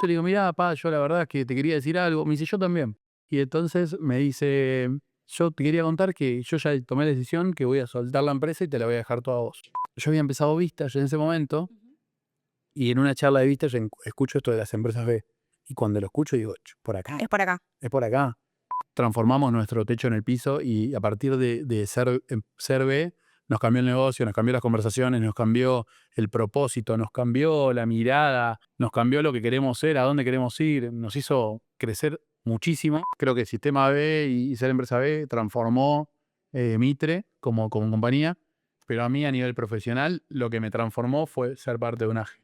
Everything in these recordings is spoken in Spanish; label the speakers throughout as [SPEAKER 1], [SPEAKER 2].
[SPEAKER 1] Yo le digo, mirá, pa, yo la verdad es que te quería decir algo. Me dice, yo también. Y entonces me dice, yo te quería contar que yo ya tomé la decisión que voy a soltar la empresa y te la voy a dejar toda a vos. Yo había empezado Vistage en ese momento y en una charla de Vistage escucho esto de las empresas B. Y cuando lo escucho digo, por acá,
[SPEAKER 2] Es por acá.
[SPEAKER 1] es por acá. Transformamos nuestro techo en el piso y a partir de ser B, nos cambió el negocio, nos cambió las conversaciones, nos cambió el propósito, nos cambió la mirada, nos cambió lo que queremos ser, a dónde queremos ir, nos hizo crecer muchísimo. Creo que Sistema B y Ser Empresa B transformó Mitre como compañía, pero a mí a nivel profesional lo que me transformó fue ser parte de una AGE.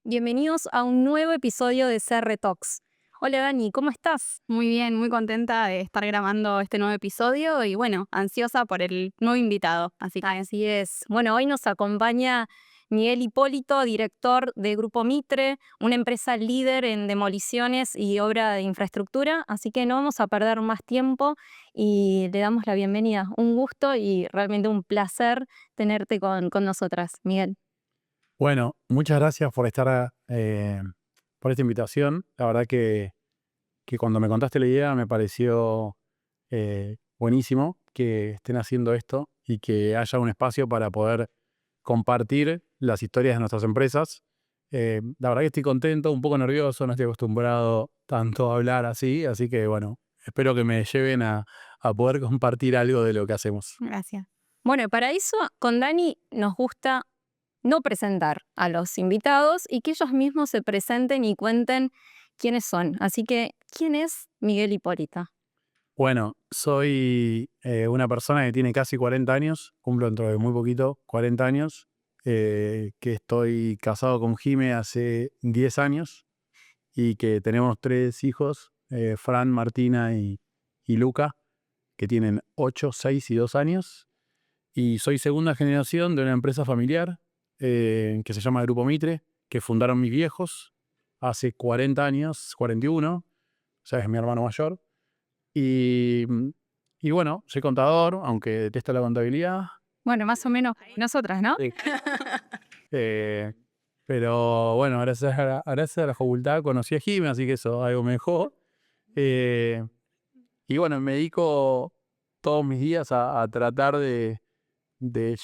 [SPEAKER 2] Bienvenidos a un nuevo episodio de CR Talks. Hola Dani, ¿cómo estás?
[SPEAKER 3] Muy bien, muy contenta de estar grabando este nuevo episodio y bueno, ansiosa por el nuevo invitado.
[SPEAKER 2] Así es. Bueno, hoy nos acompaña Miguel Hipólito, director de Grupo Mitre, una empresa líder en demoliciones y obra de infraestructura. Así que no vamos a perder más tiempo y le damos la bienvenida. Un gusto y realmente un placer tenerte con nosotras, Miguel.
[SPEAKER 1] Bueno, muchas gracias por estar, por esta invitación. La verdad que cuando me contaste la idea me pareció buenísimo que estén haciendo esto y que haya un espacio para poder compartir las historias de nuestras empresas. La verdad que estoy contento, un poco nervioso, no estoy acostumbrado tanto a hablar así que bueno, espero que me lleven a poder compartir algo de lo que hacemos.
[SPEAKER 3] Gracias.
[SPEAKER 2] Bueno, para eso con Dani nos gusta no presentar a los invitados y que ellos mismos se presenten y cuenten quiénes son. Así que, ¿quién es Miguel Hipólito?
[SPEAKER 1] Bueno, soy una persona que tiene casi 40 años, cumplo dentro de muy poquito 40 años, que estoy casado con Jime hace 10 años y que tenemos 3 hijos, Fran, Martina y Luca, que tienen 8, 6 y 2 años. Y soy segunda generación de una empresa familiar que se llama Grupo Mitre, que fundaron mis viejos hace 40 años, 41, o sea, es mi hermano mayor. Y, y bueno, soy contador, aunque detesto la contabilidad.
[SPEAKER 3] Bueno, más o menos nosotras, ¿no?
[SPEAKER 1] Sí. Eh, pero bueno, gracias a la facultad conocí a Jimmy, así que eso algo me dejó. Eh, y bueno, me dedico todos mis días a tratar de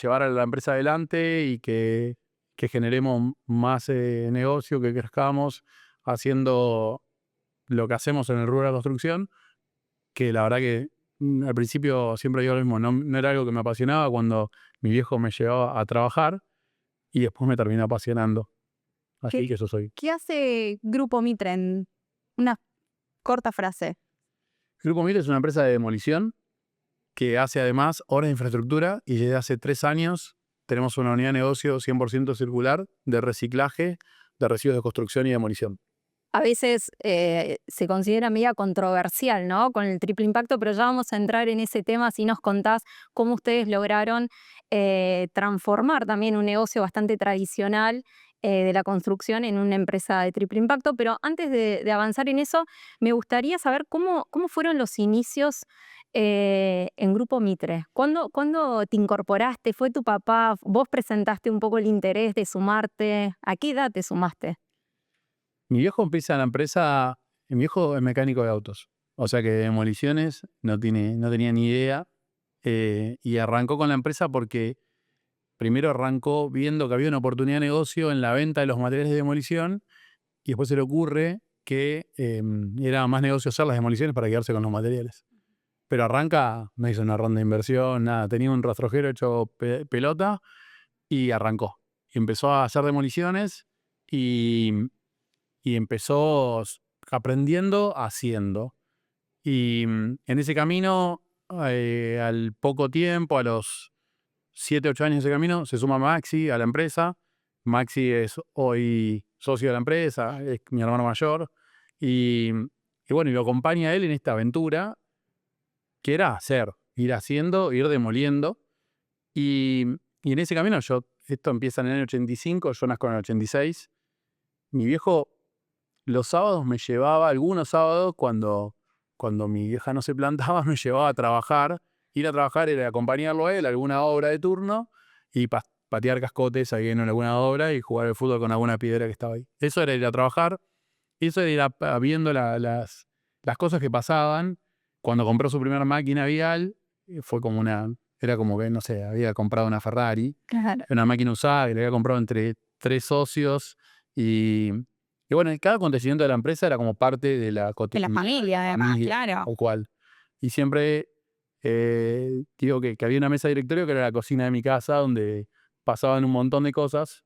[SPEAKER 1] llevar a la empresa adelante y que generemos más negocio, que crezcamos haciendo lo que hacemos en el rubro de la construcción, que la verdad que al principio siempre digo lo mismo, no era algo que me apasionaba cuando mi viejo me llevaba a trabajar y después me terminó apasionando. Así que eso soy.
[SPEAKER 3] ¿Qué hace Grupo Mitre en una corta frase?
[SPEAKER 1] Grupo Mitre es una empresa de demolición que hace además obras de infraestructura y desde hace 3 años tenemos una unidad de negocio 100% circular de reciclaje de residuos de construcción y demolición.
[SPEAKER 2] A veces se considera media controversial, ¿no? Con el triple impacto, pero ya vamos a entrar en ese tema si nos contás cómo ustedes lograron transformar también un negocio bastante tradicional de la construcción en una empresa de triple impacto. Pero antes de avanzar en eso, me gustaría saber cómo fueron los inicios en Grupo Mitre. ¿Cuándo te incorporaste? ¿Fue tu papá? ¿Vos presentaste un poco el interés de sumarte? ¿A qué edad te sumaste?
[SPEAKER 1] Mi viejo empieza en la empresa, mi viejo es mecánico de autos, o sea que de demoliciones no tenía ni idea, y arrancó con la empresa porque primero arrancó viendo que había una oportunidad de negocio en la venta de los materiales de demolición y después se le ocurre que era más negocio hacer las demoliciones para quedarse con los materiales. Pero arranca, no hizo una ronda de inversión, nada, tenía un rastrojero hecho pelota y arrancó. Y empezó a hacer demoliciones y empezó aprendiendo, haciendo. Y en ese camino, al poco tiempo, a los 7, 8 años de ese camino, se suma Maxi a la empresa. Maxi es hoy socio de la empresa, es mi hermano mayor. Y, y bueno, y lo acompaña a él en esta aventura que era hacer, ir haciendo, ir demoliendo. Y, y en ese camino, esto empieza en el año 85, yo nazco en el 86. Mi viejo los sábados me llevaba, algunos sábados, cuando cuando mi vieja no se plantaba, me llevaba a trabajar. Ir a trabajar era acompañarlo a él a alguna obra de turno y patear cascotes ahí en alguna obra y jugar al fútbol con alguna piedra que estaba ahí. Eso era ir a trabajar. Eso era ir viendo las cosas que pasaban. Cuando compró su primera máquina vial, fue como era como que, no sé, había comprado una Ferrari,
[SPEAKER 2] Claro.
[SPEAKER 1] una máquina usada que le había comprado entre 3 socios y bueno, cada acontecimiento de la empresa era como parte de la
[SPEAKER 3] De la
[SPEAKER 1] cotidianidad
[SPEAKER 3] familia, además, claro.
[SPEAKER 1] tal cual. Y siempre digo que había una mesa de directorio que era la cocina de mi casa donde pasaban un montón de cosas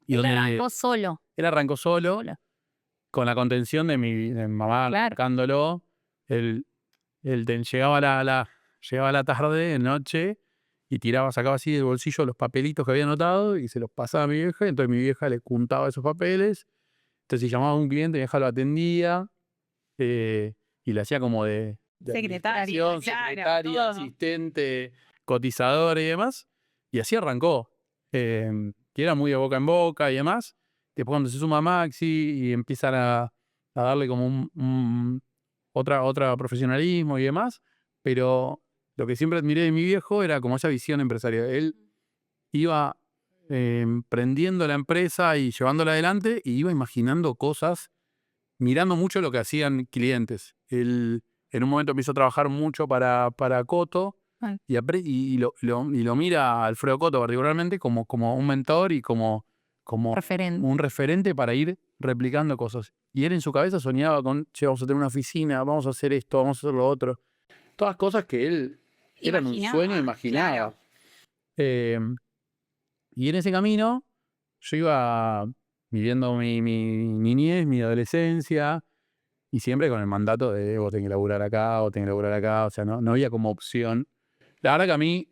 [SPEAKER 1] y
[SPEAKER 2] Él
[SPEAKER 1] donde
[SPEAKER 2] arrancó solo.
[SPEAKER 1] él arrancó solo
[SPEAKER 2] Solo.
[SPEAKER 1] con la contención de mi mamá
[SPEAKER 2] Claro.
[SPEAKER 1] arrancándolo. Él llegaba llegaba la tarde, de noche, y sacaba así del bolsillo los papelitos que había anotado y se los pasaba a mi vieja. Entonces mi vieja le juntaba esos papeles. Entonces si llamaba a un cliente, mi vieja lo atendía y le hacía como de
[SPEAKER 3] Secretaria,
[SPEAKER 1] administración,
[SPEAKER 3] claro,
[SPEAKER 1] secretaria,
[SPEAKER 3] todo.
[SPEAKER 1] asistente, cotizador y demás. Y así arrancó. Que era muy de boca en boca y demás. Después cuando se suma Maxi y empiezan a darle como otra profesionalismo y demás, pero lo que siempre admiré de mi viejo era como esa visión empresarial. Él iba emprendiendo la empresa y llevándola adelante y iba imaginando cosas, mirando mucho lo que hacían clientes. Él en un momento empezó a trabajar mucho para Coto y lo mira a Alfredo Coto particularmente como un mentor y como
[SPEAKER 2] Referente.
[SPEAKER 1] un referente para ir replicando cosas. Y él en su cabeza soñaba con, che, vamos a tener una oficina, vamos a hacer esto, vamos a hacer lo otro. Todas cosas que él eran un sueño, imaginaba.
[SPEAKER 3] Claro.
[SPEAKER 1] Y en ese camino yo iba viviendo mi niñez, mi adolescencia, y siempre con el mandato de vos tenés que laburar acá, vos tenés que laburar acá, o sea, no había como opción. La verdad que a mí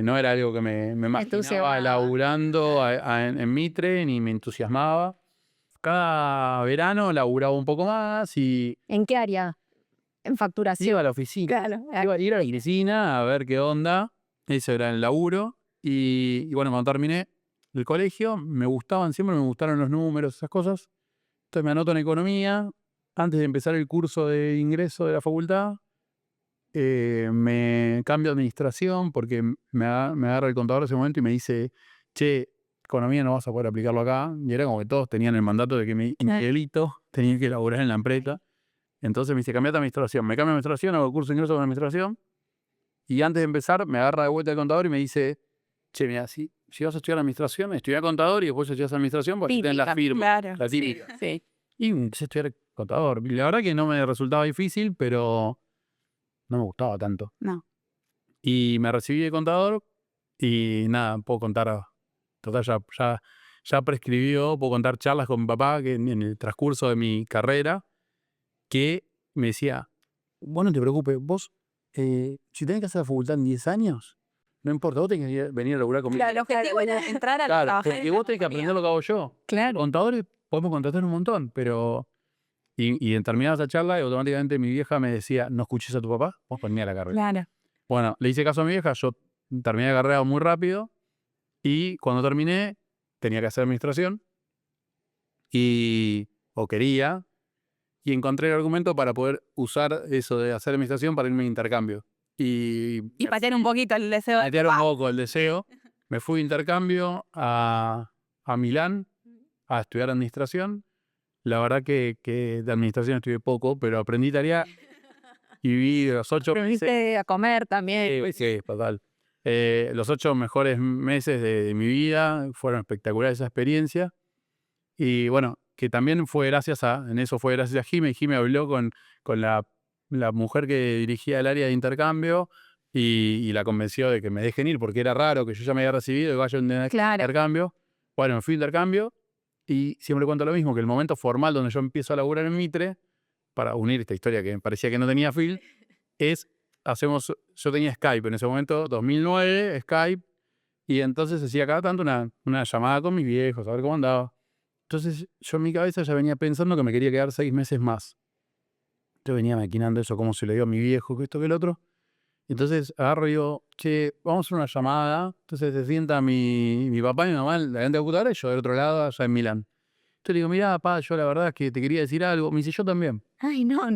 [SPEAKER 1] no era algo que me imaginaba
[SPEAKER 2] Entusiasmaba.
[SPEAKER 1] laburando en Mitre, ni me entusiasmaba. Cada verano laburaba un poco más y
[SPEAKER 2] ¿En qué área? En facturación.
[SPEAKER 1] iba a la oficina.
[SPEAKER 2] Claro.
[SPEAKER 1] Iba a ir a la oficina a ver qué onda. Eso era el laburo. Y bueno, cuando terminé el colegio, siempre me gustaron los números, esas cosas. Entonces me anoto en economía. Antes de empezar el curso de ingreso de la facultad, me cambio a administración porque me agarra el contador en ese momento y me dice, che, economía no vas a poder aplicarlo acá. Y era como que todos tenían el mandato de que Miguelito tenía que laburar en la empresa. Entonces me dice, cambiate a administración. Me cambio a administración, hago el curso de ingreso con administración. Y antes de empezar, me agarra de vuelta el contador y me dice, che, mira, si vas a estudiar administración, estudia contador y después estudias administración porque tenés la firma.
[SPEAKER 3] Claro.
[SPEAKER 1] La típica.
[SPEAKER 3] Sí.
[SPEAKER 1] Y empecé a estudiar contador. Y la verdad que no me resultaba difícil, pero no me gustaba tanto.
[SPEAKER 3] No.
[SPEAKER 1] Y me recibí de contador y nada, puedo contar, total, ya prescribió, puedo contar charlas con mi papá que en el transcurso de mi carrera, que me decía, vos no te preocupes, vos, si tenés que hacer la facultad en 10 años, no importa, vos tenés que venir a laburar conmigo.
[SPEAKER 3] Claro, el objetivo era entrar a
[SPEAKER 1] Claro,
[SPEAKER 3] trabajar
[SPEAKER 1] porque
[SPEAKER 3] en
[SPEAKER 1] vos
[SPEAKER 3] la
[SPEAKER 1] tenés que aprender lo que hago yo.
[SPEAKER 2] Claro.
[SPEAKER 1] Contadores podemos contratar un montón, pero... Y en terminada esa charla, automáticamente mi vieja me decía, no escuches a tu papá, vos ponés a la carrera.
[SPEAKER 3] Claro.
[SPEAKER 1] Bueno, le hice caso a mi vieja, yo terminé la carrera muy rápido y cuando terminé tenía que hacer administración o quería, y encontré el argumento para poder usar eso de hacer administración para irme a intercambio. Y
[SPEAKER 3] patear un poquito el deseo de
[SPEAKER 1] patear un poco el deseo. Me fui de intercambio a Milán a estudiar administración. La verdad que de administración estudié poco, pero aprendí italiano y viví los 8 meses.
[SPEAKER 2] Aprendiste a comer también.
[SPEAKER 1] Sí, total. Los 8 mejores meses de mi vida fueron espectaculares esa experiencia. Y bueno, que también en eso fue gracias a Jime. Jime habló con la mujer que dirigía el área de intercambio y la convenció de que me dejen ir porque era raro que yo ya me había recibido y vaya a un
[SPEAKER 2] Claro.
[SPEAKER 1] intercambio. Bueno, me fui a intercambio y siempre cuento lo mismo, que el momento formal donde yo empiezo a laburar en Mitre, para unir esta historia que me parecía que no tenía fil, yo tenía Skype en ese momento, 2009, Skype, y entonces hacía cada tanto una llamada con mis viejos, a ver cómo andaba. Entonces yo en mi cabeza ya venía pensando que me quería quedar 6 meses más. Yo venía maquinando eso, como se le dio a mi viejo, que esto, que el otro. Entonces agarro y digo, che, vamos a hacer una llamada. Entonces se sienta mi papá y mi mamá delante de la computadora y yo del otro lado, allá en Milán. Entonces le digo, mirá, pa, yo la verdad es que te quería decir algo. Me dice, yo también.
[SPEAKER 2] Ay, no,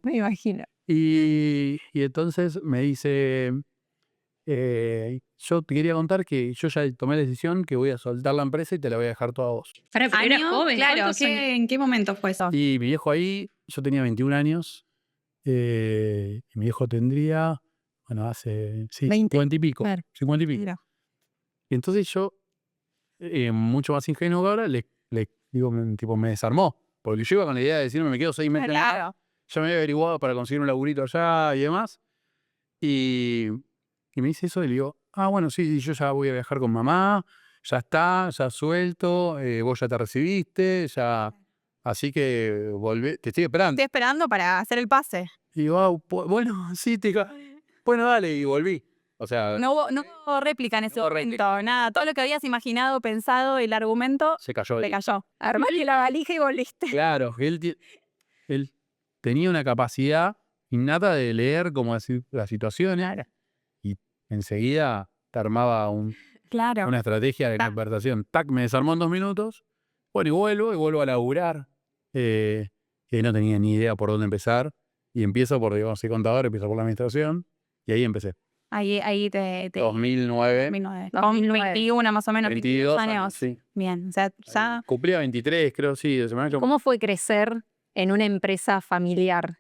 [SPEAKER 2] me imagino.
[SPEAKER 1] Y entonces me dice, yo te quería contar que yo ya tomé la decisión que voy a soltar la empresa y te la voy a dejar toda a vos.
[SPEAKER 4] Pero era
[SPEAKER 3] ¿Año?
[SPEAKER 4] joven.
[SPEAKER 3] Claro,
[SPEAKER 4] ¿Cuántos años?
[SPEAKER 3] ¿en qué momento fue eso?
[SPEAKER 1] Y mi viejo ahí, yo tenía 21 años, y mi viejo tendría, bueno, hace, sí,
[SPEAKER 2] 20,
[SPEAKER 1] 50 y pico.
[SPEAKER 2] claro.
[SPEAKER 1] 50 y pico.
[SPEAKER 3] Mira.
[SPEAKER 1] Y entonces yo, mucho más ingenuo que ahora, le digo, tipo, me desarmó. Porque yo iba con la idea de decirme, me quedo 6 meses más.
[SPEAKER 3] Claro.
[SPEAKER 1] Ya me había averiguado para conseguir un laburito allá y demás. Y me dice eso y le digo, bueno, sí, yo ya voy a viajar con mamá, ya está, ya suelto, vos ya te recibiste, ya. Así que volvé, te estoy esperando.
[SPEAKER 3] Estoy esperando para hacer el pase.
[SPEAKER 1] Y digo, bueno, sí, bueno, dale, y volví. O sea,
[SPEAKER 3] No hubo réplica en ese
[SPEAKER 1] No hubo
[SPEAKER 3] momento, nada. Todo lo que habías imaginado, pensado, el argumento,
[SPEAKER 1] se cayó.
[SPEAKER 3] le cayó.
[SPEAKER 2] Armaste la valija y volviste.
[SPEAKER 1] Claro, él tenía una capacidad innata de leer como decir las situaciones y enseguida te armaba
[SPEAKER 3] Claro.
[SPEAKER 1] una estrategia de
[SPEAKER 3] Tac.
[SPEAKER 1] conversación. Tac, me desarmó en 2 minutos. Bueno, y vuelvo a laburar. Y no tenía ni idea por dónde empezar. Y empiezo por, digamos, soy contador, empiezo por la administración. Y ahí empecé.
[SPEAKER 3] Ahí te
[SPEAKER 1] 2009.
[SPEAKER 3] 2009.
[SPEAKER 2] 2009.
[SPEAKER 3] 21 más o menos,
[SPEAKER 1] 22
[SPEAKER 3] años.
[SPEAKER 1] años, sí.
[SPEAKER 3] Bien, o sea, ya.
[SPEAKER 1] Cumplía 23, creo, sí. De semana
[SPEAKER 2] ¿Cómo fue crecer en una empresa familiar?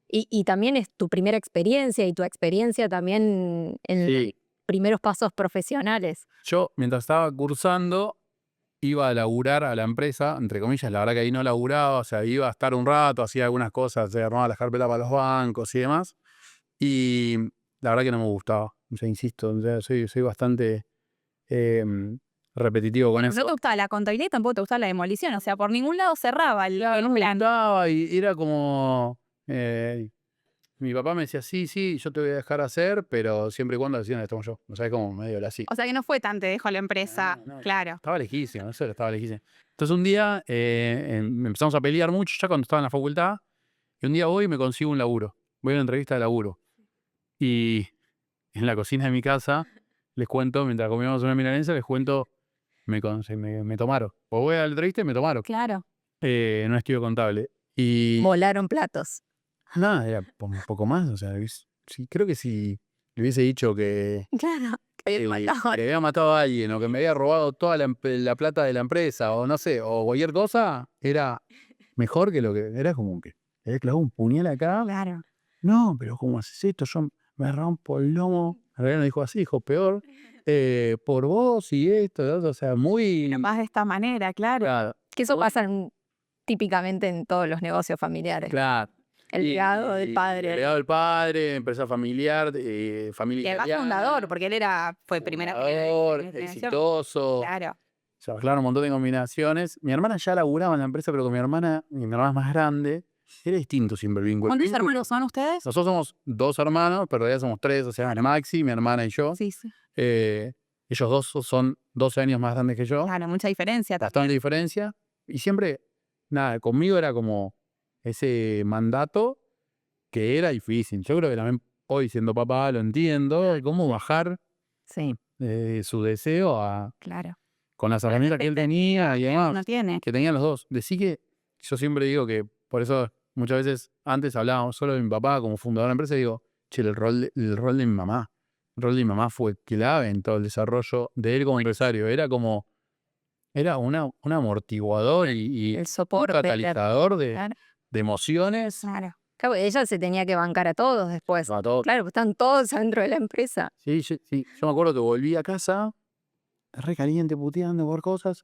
[SPEAKER 2] Y también es tu primera experiencia y tu experiencia también en los
[SPEAKER 1] Sí.
[SPEAKER 2] primeros pasos profesionales.
[SPEAKER 1] Yo, mientras estaba cursando, iba a laburar a la empresa, entre comillas, la verdad que ahí no laburaba, o sea, iba a estar un rato, hacía algunas cosas, armaba las carpetas para los bancos y demás. Y la verdad que no me gustaba, o sea, insisto, o sea, soy bastante repetitivo con
[SPEAKER 3] No
[SPEAKER 1] eso.
[SPEAKER 3] te gustaba la contabilidad y tampoco te gustaba la demolición. O sea, por ningún lado cerraba el
[SPEAKER 1] No me
[SPEAKER 3] plan.
[SPEAKER 1] gustaba y era como... mi papá me decía, sí, yo te voy a dejar hacer, pero siempre y cuando decían estamos yo. No sabes cómo medio la así.
[SPEAKER 3] O sea, que no fue tan te dejo la empresa.
[SPEAKER 1] No.
[SPEAKER 3] Claro.
[SPEAKER 1] Estaba lejísimo, eso estaba lejísimo. Entonces un día empezamos a pelear mucho ya cuando estaba en la facultad. Y un día voy y me consigo un laburo. Voy a una entrevista de laburo. Y en la cocina de mi casa, les cuento, mientras comíamos una milanesa, les cuento, me tomaron. O voy a la entrevista y me tomaron.
[SPEAKER 3] Claro.
[SPEAKER 1] En un estudio contable. Y
[SPEAKER 2] Volaron platos.
[SPEAKER 1] nada, era un poco más. O sea, sí, creo que si le hubiese dicho que
[SPEAKER 2] Claro. Que
[SPEAKER 1] le
[SPEAKER 2] habían matado.
[SPEAKER 1] había matado a alguien o que me había robado toda la plata de la empresa o no sé, o cualquier cosa, era mejor que lo que era como que le había clavado un puñal acá.
[SPEAKER 3] Claro.
[SPEAKER 1] No, pero ¿cómo haces esto? Yo me rompo el lomo. En realidad no dijo así, dijo peor. Por vos y esto, y lo otro, o sea, muy...
[SPEAKER 3] Más de esta manera, claro.
[SPEAKER 1] Claro,
[SPEAKER 2] Que eso pasa típicamente en todos los negocios familiares.
[SPEAKER 1] claro.
[SPEAKER 2] El legado del
[SPEAKER 1] El
[SPEAKER 2] padre.
[SPEAKER 1] legado del padre, empresa familiar, familia
[SPEAKER 3] Y además
[SPEAKER 1] italiana,
[SPEAKER 3] fundador, porque él fue primera
[SPEAKER 1] fundador,
[SPEAKER 3] generación.
[SPEAKER 1] exitoso.
[SPEAKER 3] Claro.
[SPEAKER 1] Se mezclaron un montón de combinaciones. Mi hermana ya laburaba en la empresa, pero con mi hermana es más grande. Era distinto siempre el vínculo.
[SPEAKER 3] ¿Cuántos hermanos son ustedes?
[SPEAKER 1] Nosotros somos 2 hermanos, pero en realidad somos 3, o sea, Maxi, mi hermana y yo.
[SPEAKER 3] Sí.
[SPEAKER 1] Ellos 2 son 12 años más grandes que yo.
[SPEAKER 3] Claro, mucha diferencia.
[SPEAKER 1] Bastante diferencia. Y siempre, nada, conmigo era como ese mandato que era difícil. Yo creo que también hoy siendo papá lo entiendo, cómo bajar
[SPEAKER 2] Sí.
[SPEAKER 1] su deseo
[SPEAKER 3] Claro.
[SPEAKER 1] con las herramientas que él tenía y demás.
[SPEAKER 3] No tiene.
[SPEAKER 1] Que tenían los dos. Decí que yo siempre digo que por eso muchas veces antes hablábamos solo de mi papá como fundador de la empresa y digo, che, el rol de mi mamá. El rol de mi mamá fue clave en todo el desarrollo de él como empresario. Era un amortiguador y
[SPEAKER 2] El
[SPEAKER 1] un
[SPEAKER 2] soporte.
[SPEAKER 1] catalizador
[SPEAKER 3] Claro.
[SPEAKER 1] de emociones.
[SPEAKER 3] Claro.
[SPEAKER 2] Claro, ella se tenía que bancar a todos después.
[SPEAKER 1] A todo.
[SPEAKER 2] Claro, pues están todos adentro de la empresa.
[SPEAKER 1] Sí, yo me acuerdo que volví a casa re caliente, puteando por cosas.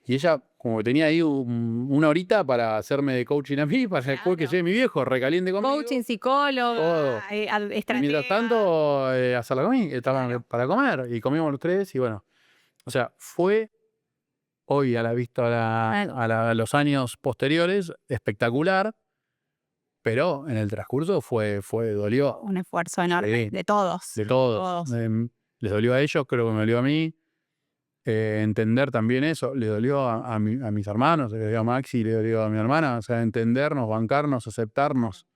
[SPEAKER 1] Y ella, como que tenía ahí una horita para hacerme de coaching a mí, para después que
[SPEAKER 3] Claro.
[SPEAKER 1] llegue mi viejo, recaliente conmigo.
[SPEAKER 3] Coaching, psicólogo,
[SPEAKER 1] Todo. Y
[SPEAKER 3] estratega.
[SPEAKER 1] mientras tanto, hacer la comida, estaban para comer. Y comíamos los 3 y bueno. O sea, fue hoy a la vista a los años posteriores, espectacular. Pero en el transcurso dolió
[SPEAKER 3] Un esfuerzo enorme
[SPEAKER 1] Sí.
[SPEAKER 3] de todos.
[SPEAKER 1] de todos. Les dolió a ellos, creo que me dolió a mí. Entender también eso, le dolió a mis hermanos, le dolió a Maxi, le dolió a mi hermana, o sea, entendernos, bancarnos, aceptarnos.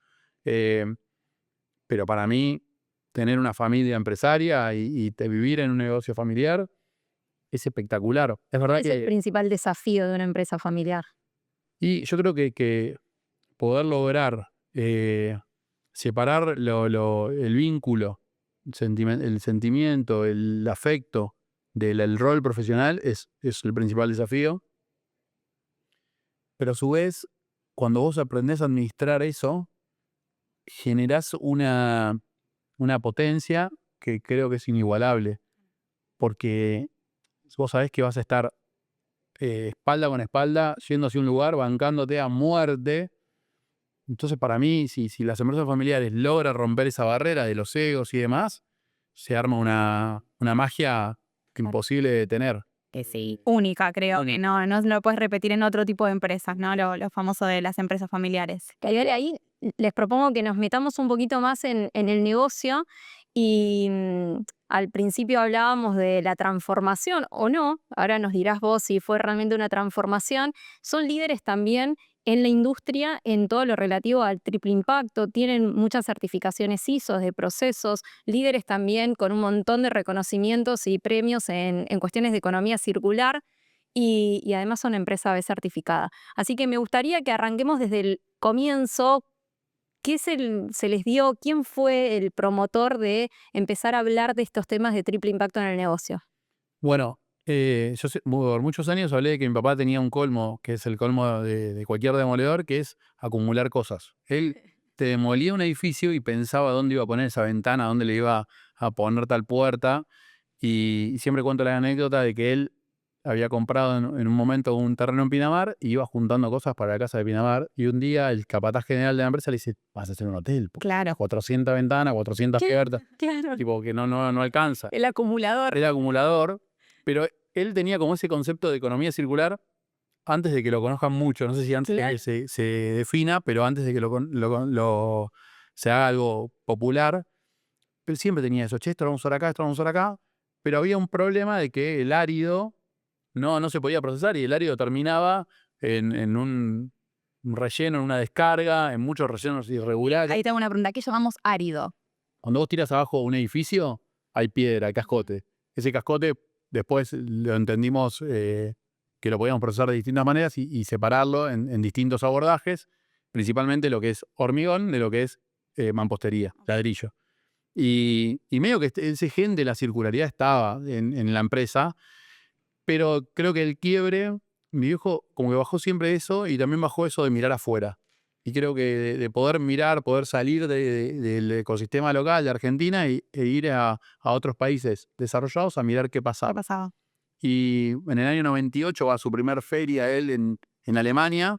[SPEAKER 1] Pero para mí, tener una familia empresaria y vivir en un negocio familiar es espectacular. Es verdad
[SPEAKER 2] ¿Cuál es el
[SPEAKER 1] que
[SPEAKER 2] principal desafío de una empresa familiar?
[SPEAKER 1] Y yo creo que poder lograr separar el vínculo, el sentimiento, el afecto del rol profesional es el principal desafío. Pero a su vez, cuando vos aprendés a administrar eso, generás una potencia que creo que es inigualable. Porque vos sabés que vas a estar espalda con espalda, yendo hacia un lugar, bancándote a muerte. Entonces, para mí, si las empresas familiares logran romper esa barrera de los egos y demás, se arma una magia imposible de detener.
[SPEAKER 3] Que sí, única, creo que no lo puedes repetir en otro tipo de empresas, ¿no? Lo famoso de las empresas familiares.
[SPEAKER 2] Cayole, ahí les propongo que nos metamos un poquito más en el negocio y al principio hablábamos de la transformación o no, ahora nos dirás vos si fue realmente una transformación. Son líderes también en la industria en todo lo relativo al triple impacto, tienen muchas certificaciones ISO de procesos, líderes también con un montón de reconocimientos y premios en cuestiones de economía circular y además son empresa B certificada. Así que me gustaría que arranquemos desde el comienzo. ¿Qué se les dio? ¿Quién fue el promotor de empezar a hablar de estos temas de triple impacto en el negocio?
[SPEAKER 1] Bueno, yo por muchos años hablé de que mi papá tenía un colmo, que es el colmo de cualquier demoledor, que es acumular cosas. Él te demolía un edificio y pensaba dónde iba a poner esa ventana, dónde le iba a poner tal puerta. Y siempre cuento la anécdota de que él había comprado en un momento un terreno en Pinamar y iba juntando cosas para la casa de Pinamar. Y un día el capataz general de la empresa le dice, vas a hacer un hotel.
[SPEAKER 3] Claro.
[SPEAKER 1] 400 ventanas, 400 puertas.
[SPEAKER 3] Claro.
[SPEAKER 1] Tipo que no alcanza.
[SPEAKER 3] El acumulador.
[SPEAKER 1] El acumulador. Pero él tenía como ese concepto de economía circular antes de que lo conozcan mucho. No sé si antes de que se defina, pero antes de que se haga algo popular. Pero siempre tenía eso. Che, esto lo vamos a usar acá, esto lo vamos a usar acá. Pero había un problema de que el árido no se podía procesar y el árido terminaba en un relleno, en una descarga, en muchos rellenos irregulares.
[SPEAKER 3] Ahí tengo una pregunta. ¿Qué llamamos árido?
[SPEAKER 1] Cuando vos tiras abajo un edificio, hay piedra, hay cascote. Ese cascote después lo entendimos que lo podíamos procesar de distintas maneras y separarlo en distintos abordajes, principalmente lo que es hormigón de lo que es mampostería, ladrillo. Y medio que ese gen de la circularidad estaba en la empresa, pero creo que el quiebre, mi viejo como que bajó siempre eso y también bajó eso de mirar afuera. Y creo que de poder mirar, poder salir del ecosistema local de Argentina e ir a otros países desarrollados a mirar qué pasaba.
[SPEAKER 3] ¿Qué pasaba?
[SPEAKER 1] Y en el año 98 va a su primer feria él en Alemania.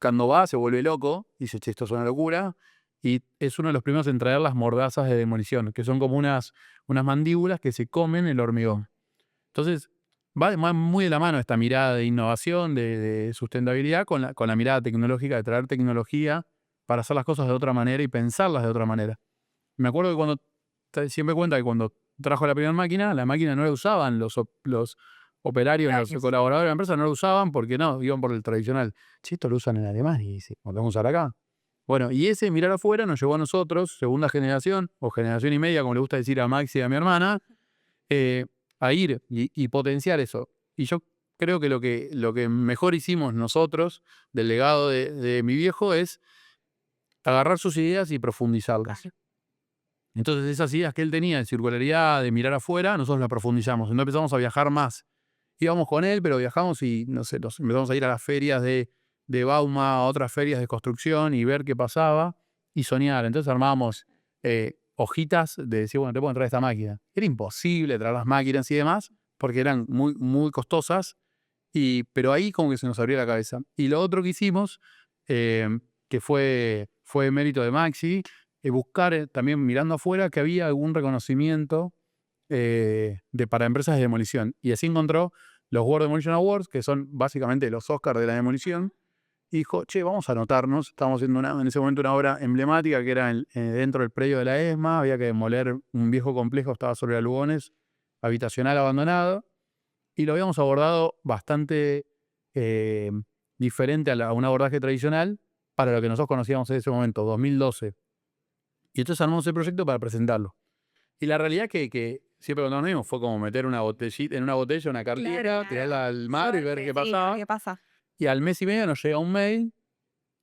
[SPEAKER 1] Cuando va se vuelve loco, dice, che, esto es una locura. Y es uno de los primeros en traer las mordazas de demolición, que son como unas mandíbulas que se comen el hormigón. Entonces, va muy de la mano esta mirada de innovación, de sustentabilidad, con la mirada tecnológica, de traer tecnología para hacer las cosas de otra manera y pensarlas de otra manera. Me acuerdo que cuando, siempre cuenta que cuando trajo la primera máquina, la máquina no la usaban los operarios, los colaboradores de la empresa no la usaban porque no, iban por el tradicional. Che, esto lo usan en Alemania y dice, ¿lo vamos a usar acá? Bueno, y ese mirar afuera nos llevó a nosotros, segunda generación, o generación y media, como le gusta decir a Maxi y a mi hermana, a ir y potenciar eso. Y yo creo que lo que mejor hicimos nosotros del legado de mi viejo es agarrar sus ideas y profundizarlas. Entonces esas ideas que él tenía de circularidad, de mirar afuera, nosotros las profundizamos. Entonces empezamos a viajar más. Íbamos con él, pero viajamos y no sé, empezamos a ir a las ferias de Bauma, a otras ferias de construcción y ver qué pasaba y soñar. Entonces armábamos hojitas de decir, bueno, te pueden traer esta máquina. Era imposible traer las máquinas y demás porque eran muy, muy costosas, pero ahí como que se nos abrió la cabeza. Y lo otro que hicimos, que fue mérito de Maxi, buscar también mirando afuera que había algún reconocimiento para empresas de demolición. Y así encontró los World Demolition Awards, que son básicamente los Oscars de la demolición. Y dijo, che, vamos a anotarnos. Estábamos haciendo en ese momento una obra emblemática que era dentro del predio de la ESMA. Había que demoler un viejo complejo, estaba sobre alugones, habitacional abandonado. Y lo habíamos abordado bastante diferente a un abordaje tradicional para lo que nosotros conocíamos en ese momento, 2012. Y entonces armamos el proyecto para presentarlo. Y la realidad que siempre cuando nos vimos fue como meter una botellita, en una botella, una cartera, tirarla al mar y ver qué pasaba.
[SPEAKER 3] ¿Qué pasa?
[SPEAKER 1] Y al mes y medio nos llega un mail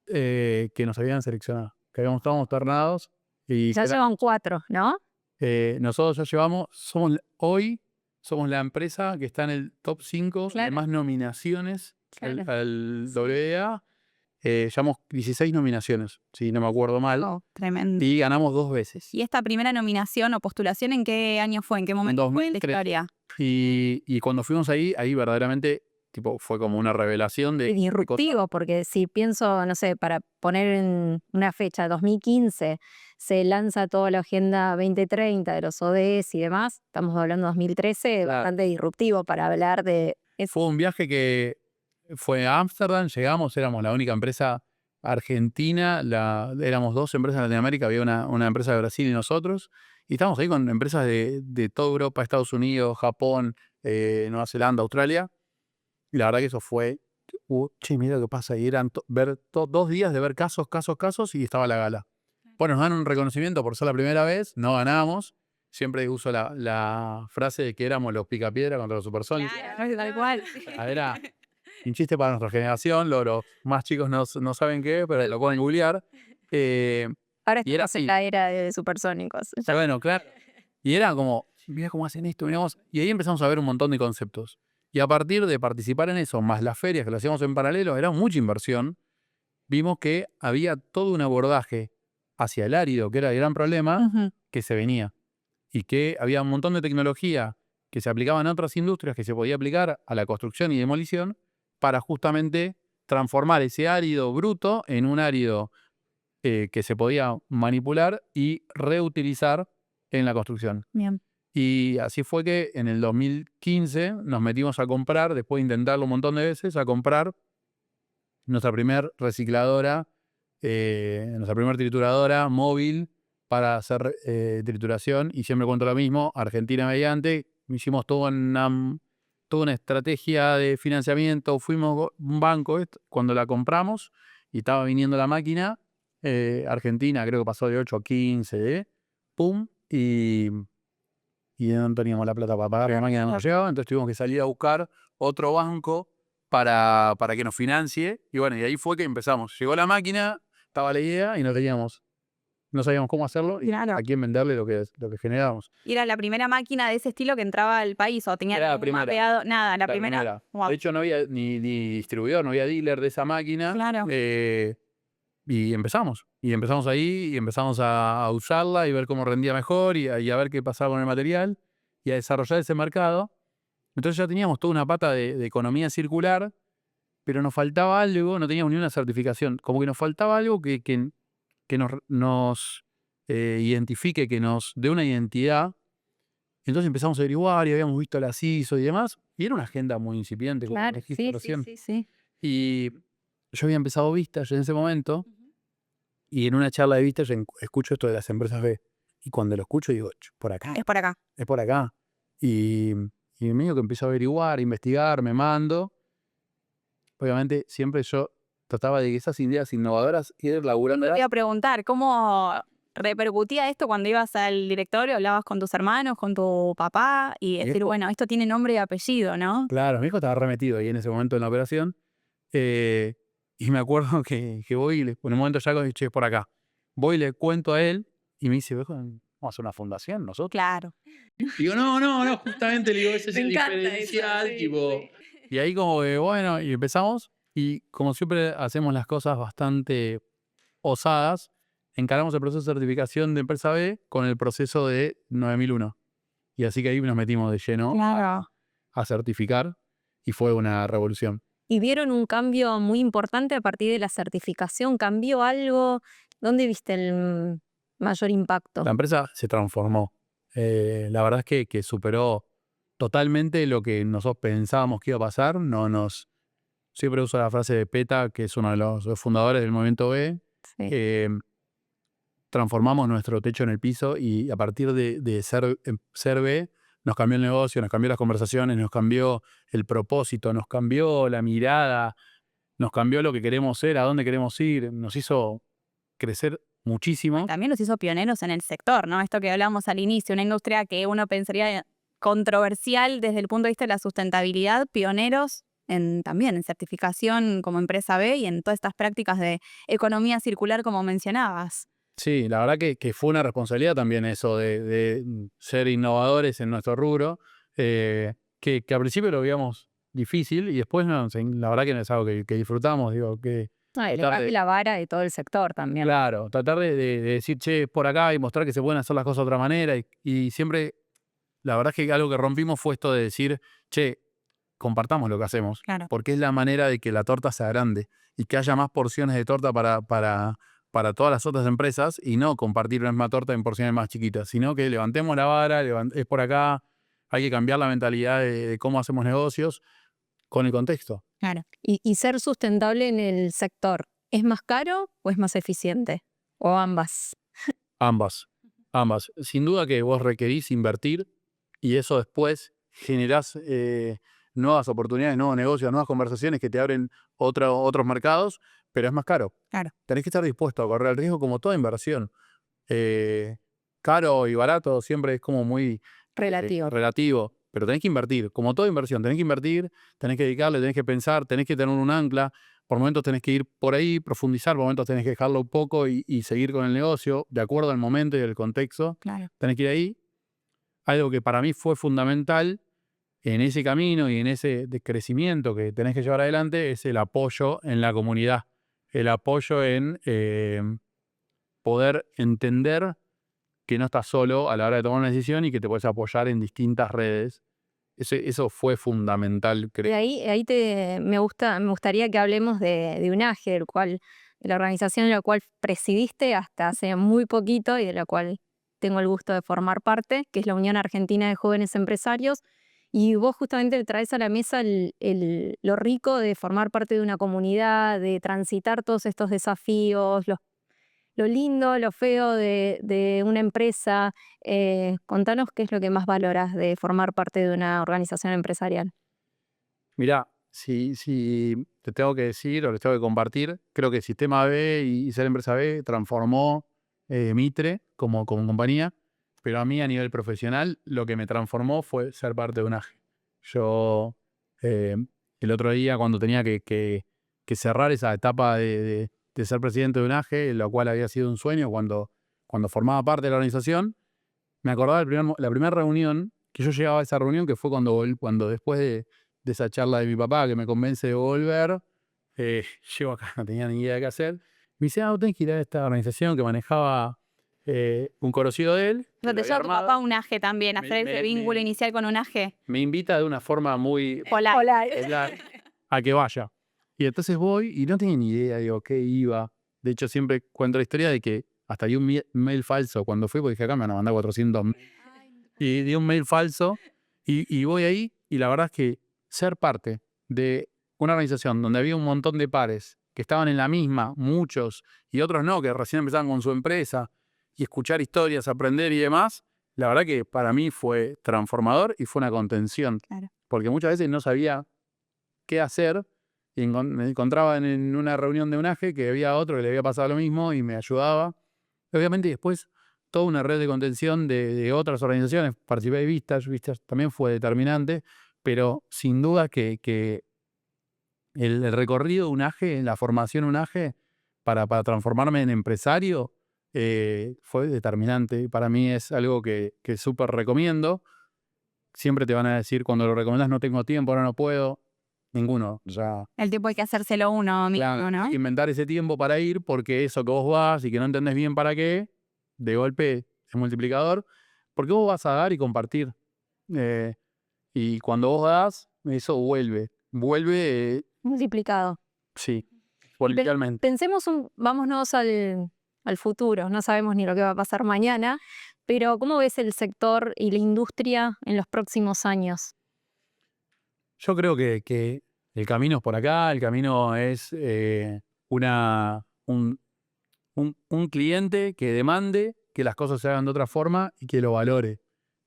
[SPEAKER 1] que nos habían seleccionado, que estábamos ternados. Y
[SPEAKER 2] Ya llevan 4, ¿no?
[SPEAKER 1] nosotros ya llevamos, hoy somos la empresa que está en el top 5 de
[SPEAKER 2] Claro.
[SPEAKER 1] más nominaciones
[SPEAKER 2] Claro.
[SPEAKER 1] al WA. Llevamos 16 nominaciones, si no me acuerdo mal.
[SPEAKER 3] Oh, tremendo.
[SPEAKER 1] Y ganamos 2 veces.
[SPEAKER 3] ¿Y esta primera nominación o postulación en qué año fue? ¿En qué momento fue de
[SPEAKER 1] 2003.
[SPEAKER 3] historia?
[SPEAKER 1] Y cuando fuimos ahí verdaderamente fue como una revelación de
[SPEAKER 2] Y disruptivo, porque si pienso, no sé, para poner en una fecha, 2015, se lanza toda la Agenda 2030 de los ODS y demás, estamos hablando de 2013,
[SPEAKER 1] Claro.
[SPEAKER 2] bastante disruptivo para hablar de...
[SPEAKER 1] Fue un viaje que fue a Ámsterdam, llegamos, éramos la única empresa argentina, éramos 2 empresas de Latinoamérica, había una empresa de Brasil y nosotros, y estábamos ahí con empresas de toda Europa, Estados Unidos, Japón, Nueva Zelanda, Australia, y la verdad que eso fue, che, mira lo que pasa, y eran 2 días de ver casos, y estaba la gala. Bueno, nos dan un reconocimiento por ser la primera vez, no ganamos. Siempre uso la frase de que éramos los picapiedra contra los supersónicos.
[SPEAKER 3] Claro, tal cual.
[SPEAKER 1] Era un chiste para nuestra generación, los más chicos no saben qué, pero lo pueden googlear.
[SPEAKER 2] Ahora
[SPEAKER 1] Y era
[SPEAKER 2] estamos en
[SPEAKER 1] así.
[SPEAKER 2] la era de supersónicos. Ya-
[SPEAKER 1] Bueno, claro. Y era como, mirá cómo hacen esto, miramos. Y ahí empezamos a ver un montón de conceptos. Y a partir de participar en eso, más las ferias que lo hacíamos en paralelo, era mucha inversión. Vimos que había todo un abordaje hacia el árido, que era el gran problema,
[SPEAKER 3] Ujú.
[SPEAKER 1] que se venía. Y que había un montón de tecnología que se aplicaba en otras industrias que se podía aplicar a la construcción y demolición para justamente transformar ese árido bruto en un árido que se podía manipular y reutilizar en la construcción.
[SPEAKER 3] Bien.
[SPEAKER 1] Y así fue que en el 2015 nos metimos a comprar, después de intentarlo un montón de veces, a comprar nuestra primer recicladora, nuestra primer trituradora móvil para hacer trituración. Y siempre cuento lo mismo, Argentina mediante, hicimos toda una estrategia de financiamiento, fuimos un banco cuando la compramos y estaba viniendo la máquina, Argentina creo que pasó de 8 a 15, pum, y no teníamos la plata para pagar, la máquina no nos llegaba, entonces tuvimos que salir a buscar otro banco para que nos financie, y bueno, y ahí fue que empezamos. Llegó la máquina, estaba la idea y no sabíamos cómo hacerlo y
[SPEAKER 3] Claro.
[SPEAKER 1] a quién venderle lo que generábamos.
[SPEAKER 3] ¿Y era la primera máquina de ese estilo que entraba al país o tenía
[SPEAKER 1] Era la
[SPEAKER 3] algún
[SPEAKER 1] primera.
[SPEAKER 3] mapeado? Nada, la primera. Wow.
[SPEAKER 1] De hecho, no había ni distribuidor, no había dealer de esa máquina.
[SPEAKER 3] Claro.
[SPEAKER 1] Y empezamos ahí y empezamos a usarla y ver cómo rendía mejor y a ver qué pasaba con el material y a desarrollar ese mercado. Entonces ya teníamos toda una pata de economía circular, pero nos faltaba algo, no teníamos ni una certificación, como que nos faltaba algo que nos identifique, que nos dé una identidad. Entonces empezamos a averiguar y habíamos visto las ISO y demás, y era una agenda muy incipiente, como
[SPEAKER 2] Claro,
[SPEAKER 1] dijiste
[SPEAKER 2] sí,
[SPEAKER 1] recién.
[SPEAKER 2] sí.
[SPEAKER 1] Y yo había empezado Vistage en ese momento, y en una charla de Vistage escucho esto de las empresas B. Y cuando lo escucho digo, por acá,
[SPEAKER 3] Es por acá.
[SPEAKER 1] es por acá. Y medio que empiezo a averiguar, investigar, me mando. Obviamente siempre yo trataba de que esas ideas innovadoras ir laburando.
[SPEAKER 3] Te voy a preguntar, ¿cómo repercutía esto cuando ibas al directorio? ¿Hablabas con tus hermanos, con tu papá? Y decir,
[SPEAKER 1] Viejo.
[SPEAKER 3] bueno, esto tiene nombre y apellido, ¿no?
[SPEAKER 1] Claro, mi hijo estaba remetido ahí en ese momento en la operación. Y me acuerdo que voy y en un momento ya dije, che, es por acá. Voy y le cuento a él y me dice, viejo, vamos a hacer una fundación nosotros.
[SPEAKER 3] Claro.
[SPEAKER 1] Digo, no, justamente le digo, ese es
[SPEAKER 3] Me
[SPEAKER 1] el
[SPEAKER 3] encanta
[SPEAKER 1] diferencial,
[SPEAKER 3] eso, sí,
[SPEAKER 1] tipo.
[SPEAKER 3] sí.
[SPEAKER 1] Y ahí como que, bueno, y empezamos. Y como siempre hacemos las cosas bastante osadas, encaramos el proceso de certificación de empresa B con el proceso de 9001. Y así que ahí nos metimos de lleno
[SPEAKER 3] Claro.
[SPEAKER 1] a certificar y fue una revolución.
[SPEAKER 2] Y vieron un cambio muy importante a partir de la certificación. ¿Cambió algo? ¿Dónde viste el mayor impacto?
[SPEAKER 1] La empresa se transformó. La verdad es que superó totalmente lo que nosotros pensábamos que iba a pasar. Siempre uso la frase de Peta, que es uno de los fundadores del movimiento B.
[SPEAKER 2] Sí.
[SPEAKER 1] Transformamos nuestro techo en el piso y a partir de ser B nos cambió el negocio, nos cambió las conversaciones, nos cambió el propósito, nos cambió la mirada, nos cambió lo que queremos ser, a dónde queremos ir, nos hizo crecer muchísimo.
[SPEAKER 3] También nos hizo pioneros en el sector, ¿no? Esto que hablamos al inicio, una industria que uno pensaría controversial desde el punto de vista de la sustentabilidad, pioneros también en certificación como empresa B y en todas estas prácticas de economía circular como mencionabas.
[SPEAKER 1] Sí, la verdad que fue una responsabilidad también eso de ser innovadores en nuestro rubro, que al principio lo veíamos difícil y después la verdad que no es algo que disfrutamos, digo, que
[SPEAKER 2] Y
[SPEAKER 1] tratar
[SPEAKER 2] elevaste
[SPEAKER 1] de,
[SPEAKER 2] la vara de todo el sector también.
[SPEAKER 1] claro, tratar de decir, che, por acá y mostrar que se pueden hacer las cosas de otra manera y siempre, la verdad es que algo que rompimos fue esto de decir, che, compartamos lo que hacemos,
[SPEAKER 3] Claro.
[SPEAKER 1] porque es la manera de que la torta sea grande y que haya más porciones de torta para todas las otras empresas y no compartir la misma torta en porciones más chiquitas, sino que levantemos la vara, es por acá, hay que cambiar la mentalidad de cómo hacemos negocios con el contexto.
[SPEAKER 3] Claro.
[SPEAKER 2] Y ser sustentable en el sector, ¿es más caro o es más eficiente? ¿O ambas?
[SPEAKER 1] Ambas, ambas. Sin duda que vos requerís invertir y eso después generás nuevas oportunidades, nuevos negocios, nuevas conversaciones que te abren otros mercados, pero es más caro.
[SPEAKER 3] Claro.
[SPEAKER 1] Tenés que estar dispuesto a correr el riesgo como toda inversión. Caro y barato siempre es como muy relativo, pero tenés que invertir. Como toda inversión, tenés que invertir, tenés que dedicarle, tenés que pensar, tenés que tener un ancla. Por momentos tenés que ir por ahí, profundizar, por momentos tenés que dejarlo un poco y seguir con el negocio, de acuerdo al momento y al contexto.
[SPEAKER 3] Claro.
[SPEAKER 1] Tenés que ir ahí. Algo que para mí fue fundamental en ese camino y en ese crecimiento que tenés que llevar adelante es el apoyo en la comunidad. El apoyo en poder entender que no estás solo a la hora de tomar una decisión y que te puedes apoyar en distintas redes. Eso fue fundamental,
[SPEAKER 2] Y
[SPEAKER 1] creo.
[SPEAKER 2] ahí me gustaría que hablemos de UNAGE, de la organización de la cual presidiste hasta hace muy poquito y de la cual tengo el gusto de formar parte, que es la Unión Argentina de Jóvenes Empresarios. Y vos justamente traes a la mesa lo rico de formar parte de una comunidad, de transitar todos estos desafíos, lo lindo, lo feo de una empresa. Contanos qué es lo que más valoras de formar parte de una organización empresarial.
[SPEAKER 1] Mirá, si te tengo que decir o les tengo que compartir, creo que Sistema B y Ser Empresa B transformó Mitre como compañía, pero a mí a nivel profesional lo que me transformó fue ser parte de UNAGE. Yo eh, el otro día cuando tenía que cerrar esa etapa de ser presidente de UNAGE, lo cual había sido un sueño cuando formaba parte de la organización, me acordaba la primera reunión que yo llegaba a esa reunión, que fue cuando después de esa charla de mi papá que me convence de volver, llego acá, no tenía ni idea de qué hacer. Me dice, vos tenés que ir a esta organización que manejaba un conocido de él.
[SPEAKER 3] O sea, te
[SPEAKER 1] lo había
[SPEAKER 3] lleva tu
[SPEAKER 1] armado.
[SPEAKER 3] papá a UNAGE también, hacer ese vínculo inicial con UNAGE.
[SPEAKER 1] Me invita de una forma muy
[SPEAKER 3] Polar.
[SPEAKER 1] a que vaya. Y entonces voy y no tenía ni idea, digo, qué iba. De hecho, siempre cuento la historia de que hasta di un mail falso cuando fui, porque dije, acá me van a mandar 400 y di un mail falso y voy ahí y la verdad es que ser parte de una organización donde había un montón de pares que estaban en la misma, muchos, y otros no, que recién empezaban con su empresa, y escuchar historias, aprender y demás, la verdad que para mí fue transformador y fue una contención.
[SPEAKER 3] Claro.
[SPEAKER 1] Porque muchas veces no sabía qué hacer y me encontraba en una reunión de UNAGE que había otro que le había pasado lo mismo y me ayudaba. Obviamente después toda una red de contención de otras organizaciones, participé de Vistas también fue determinante, pero sin duda que el recorrido de UNAGE, la formación UNAGE para transformarme en empresario fue determinante. Para mí es algo que súper recomiendo. Siempre te van a decir cuando lo recomendás no tengo tiempo, ahora no puedo. Ninguno, ya.
[SPEAKER 3] El tiempo hay que hacérselo uno mismo,
[SPEAKER 1] Claro,
[SPEAKER 3] ¿no?
[SPEAKER 1] hay que inventar ese tiempo para ir porque eso que vos vas y que no entendés bien para qué, de golpe es multiplicador, porque vos vas a dar y compartir. Eh, y cuando vos das, eso vuelve,
[SPEAKER 2] Multiplicado.
[SPEAKER 1] sí,
[SPEAKER 2] Y
[SPEAKER 1] exponencialmente.
[SPEAKER 2] pensemos, vámonos al futuro. No sabemos ni lo que va a pasar mañana, pero ¿cómo ves el sector y la industria en los próximos años?
[SPEAKER 1] Yo creo que el camino es por acá, el camino es un cliente que demande que las cosas se hagan de otra forma y que lo valore.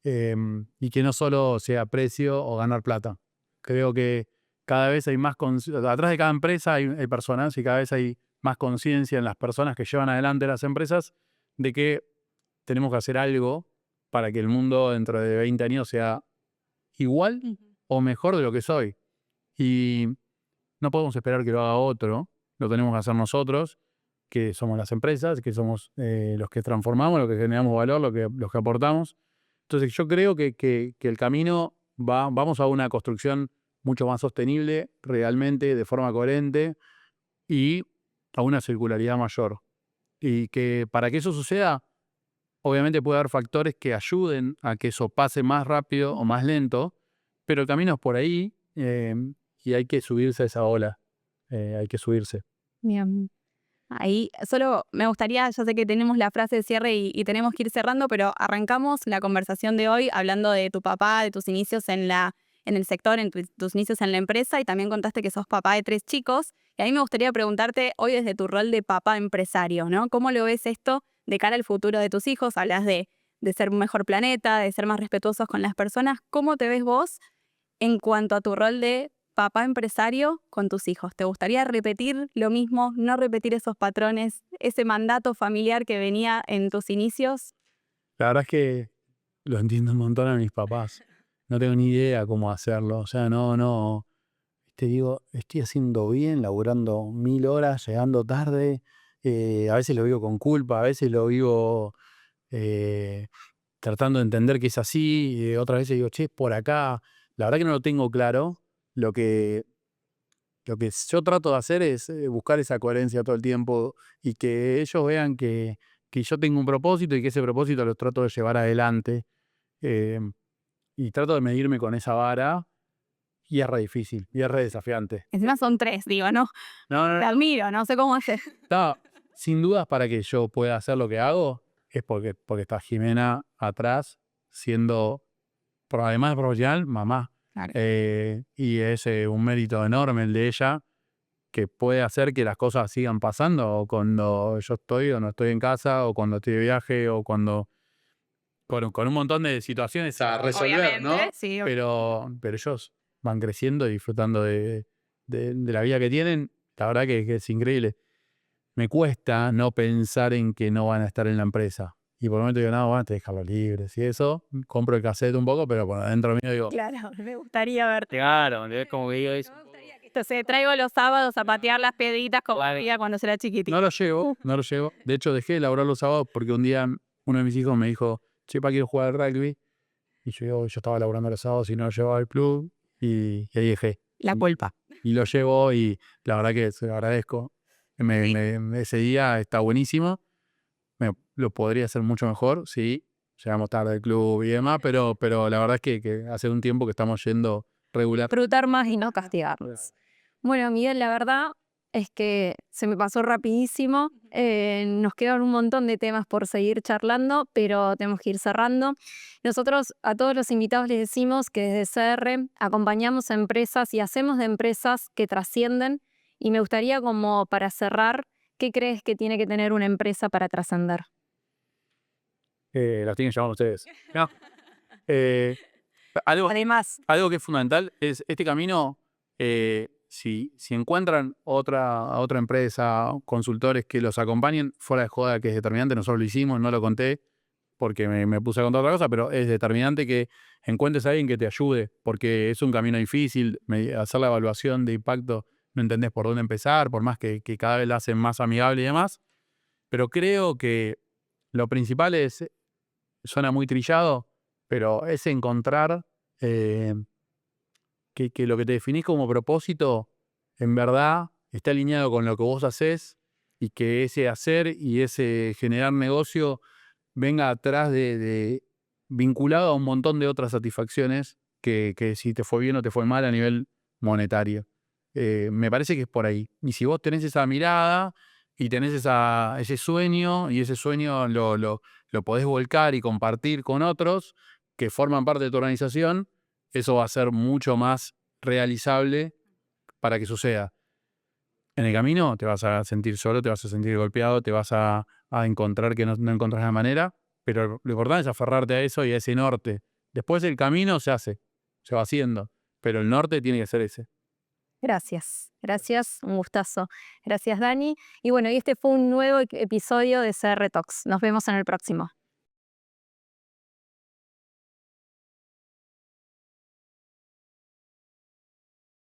[SPEAKER 1] Y que no solo sea precio o ganar plata. Creo que cada vez hay más atrás de cada empresa hay personas y cada vez hay más conciencia en las personas que llevan adelante las empresas de que tenemos que hacer algo para que el mundo dentro de 20 años sea igual o mejor de lo que es hoy. Y no podemos esperar que lo haga otro, lo tenemos que hacer nosotros, que somos las empresas, que somos los que transformamos, los que generamos valor, los que aportamos. Entonces yo creo que el camino vamos a una construcción mucho más sostenible, realmente, de forma coherente, y a una circularidad mayor. Y que para que eso suceda, obviamente puede haber factores que ayuden a que eso pase más rápido o más lento, pero el camino es por ahí y hay que subirse a esa ola. Hay que subirse.
[SPEAKER 3] Bien. Ahí solo me gustaría, ya sé que tenemos la frase de cierre y tenemos que ir cerrando, pero arrancamos la conversación de hoy hablando de tu papá, de tus inicios en el sector, tus inicios en la empresa, y también contaste que sos papá de 3 chicos. Y a mí me gustaría preguntarte hoy desde tu rol de papá empresario, ¿no? ¿Cómo lo ves esto de cara al futuro de tus hijos? Hablas de ser un mejor planeta, de ser más respetuosos con las personas. ¿Cómo te ves vos en cuanto a tu rol de papá empresario con tus hijos? ¿Te gustaría repetir lo mismo, no repetir esos patrones, ese mandato familiar que venía en tus inicios?
[SPEAKER 1] La verdad es que lo entiendo un montón a mis papás. No tengo ni idea cómo hacerlo. O sea, no. Te digo, estoy haciendo bien, laburando 1000 horas, llegando tarde. A veces lo vivo con culpa, a veces lo vivo tratando de entender que es así. Otras veces digo, che, es por acá. La verdad que no lo tengo claro. Lo que yo trato de hacer es buscar esa coherencia todo el tiempo y que ellos vean que yo tengo un propósito y que ese propósito lo trato de llevar adelante. Eh, y trato de medirme con esa vara y es re difícil y es re desafiante.
[SPEAKER 3] Encima son 3, digo, ¿no? Te admiro, no sé cómo haces.
[SPEAKER 1] No, sin dudas, para que yo pueda hacer lo que hago es porque está Jimena atrás siendo, además de profesional, mamá.
[SPEAKER 3] Claro.
[SPEAKER 1] Y es un mérito enorme el de ella, que puede hacer que las cosas sigan pasando, o cuando yo estoy o no estoy en casa, o cuando estoy de viaje, o cuando con un montón de situaciones a resolver,
[SPEAKER 3] Obviamente,
[SPEAKER 1] ¿no?
[SPEAKER 3] sí.
[SPEAKER 1] Pero ellos van creciendo y disfrutando de la vida que tienen. La verdad que es increíble. Me cuesta no pensar en que no van a estar en la empresa. Y por el momento digo, no, van a dejarlos libres. Y eso, compro el cassette un poco, pero por adentro mío digo,
[SPEAKER 3] Claro, me gustaría verte.
[SPEAKER 1] claro, es como que digo eso.
[SPEAKER 3] Entonces, traigo los sábados a patear las piedritas como hacía cuando era chiquitito.
[SPEAKER 1] No lo llevo. De hecho, dejé de laburar los sábados porque un día uno de mis hijos me dijo, che, pa, quiero jugar al rugby. Y yo estaba laburando los sábados y no lo llevaba al club. Y ahí dejé.
[SPEAKER 3] La culpa.
[SPEAKER 1] Y lo llevo y la verdad que se lo agradezco. Ese día está buenísimo. Lo podría hacer mucho mejor, sí. Llegamos tarde al club y demás, pero la verdad es que hace un tiempo que estamos yendo regular.
[SPEAKER 2] Disfrutar más y no castigarnos. Bueno, Miguel, la verdad es que se me pasó rapidísimo. Nos quedan un montón de temas por seguir charlando, pero tenemos que ir cerrando. Nosotros a todos los invitados les decimos que desde CR acompañamos a empresas y hacemos de empresas que trascienden. Y me gustaría, como para cerrar, ¿qué crees que tiene que tener una empresa para trascender?
[SPEAKER 1] Las tienen que llamar ustedes. No.
[SPEAKER 3] Además,
[SPEAKER 1] Algo que es fundamental es este camino. Si encuentran a otra empresa, consultores que los acompañen, fuera de joda que es determinante, nosotros lo hicimos, no lo conté porque me puse a contar otra cosa, pero es determinante que encuentres a alguien que te ayude, porque es un camino difícil. Hacer la evaluación de impacto, no entendés por dónde empezar, por más que cada vez la hacen más amigable y demás, pero creo que lo principal suena muy trillado, pero es encontrar que lo que te definís como propósito en verdad está alineado con lo que vos haces y que ese hacer y ese generar negocio venga atrás vinculado a un montón de otras satisfacciones que si te fue bien o te fue mal a nivel monetario. Me parece que es por ahí. Y si vos tenés esa mirada y tenés ese sueño, y ese sueño lo podés volcar y compartir con otros que forman parte de tu organización, eso va a ser mucho más realizable para que suceda. En el camino te vas a sentir solo, te vas a sentir golpeado, te vas a encontrar que no encontrás la manera, pero lo importante es aferrarte a eso y a ese norte. Después el camino se va haciendo, pero el norte tiene que ser ese.
[SPEAKER 2] Gracias, un gustazo. Gracias, Dani. Y bueno, este fue un nuevo episodio de CR Talks. Nos vemos en el próximo.